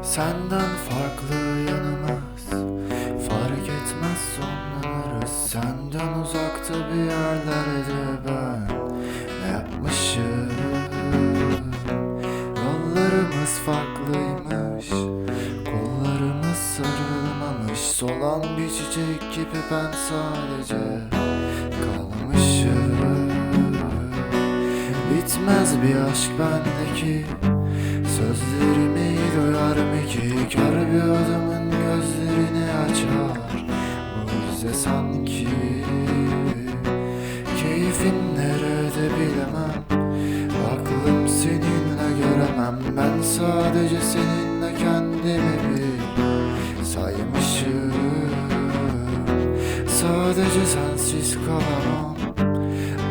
Senden farklı yanımız, fark etmez sonlanırız. Senden uzakta bir yerlerde ben ne yapmışım? Yollarımız farklıymış, kollarımız sarılmamış. Solan bir çiçek gibi ben sadece kalmışım. Bitmez bir aşk bendeki, sözlerimi duyar mı ki? Kör bir adamın gözlerini açar mucize sanki. Keyfin nerede bilemem, aklım seninle göremem. Ben sadece seninle kendimi bir saymışım. Sadece sensiz kalamam,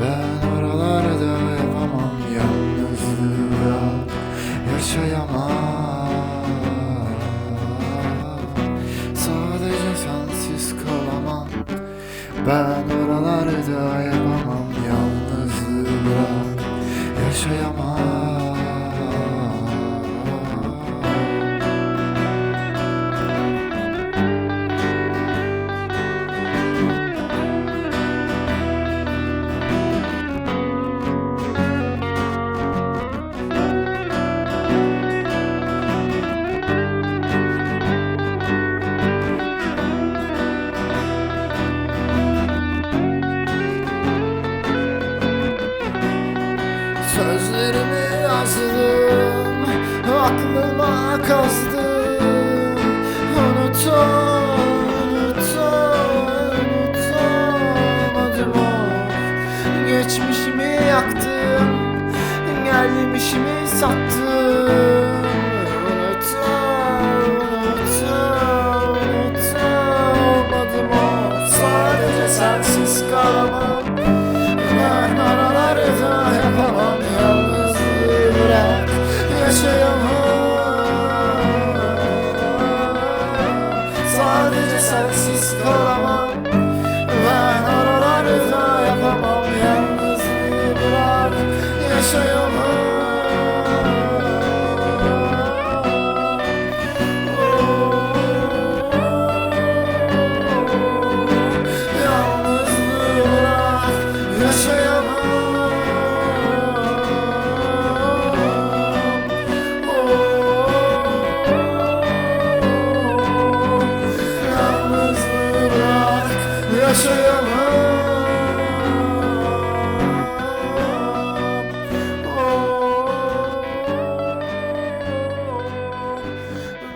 ben oralarda yapamam. Yalnızlığı bırak, yaşayamam. Sadece sensiz kalamam, ben oralarda yapamam. Yalnızlığı bırak, yaşayamam. Sözlerimi yazdım, aklıma kazdım. Unutamadım o geçmişimi yaktım, gelmişimi sattım. Unutamadım o, sadece sensiz kalamam. Ben aralarda yapamam. Yalnızlığı bırak, yaşayamam. Sadece sensiz kalamam. Ben aralarda yapamam. Yalnızlığı bırak, yaşayamam. Yalnızlığı bırak, yaşayamam.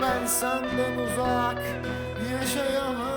Ben senden uzak yaşayamam.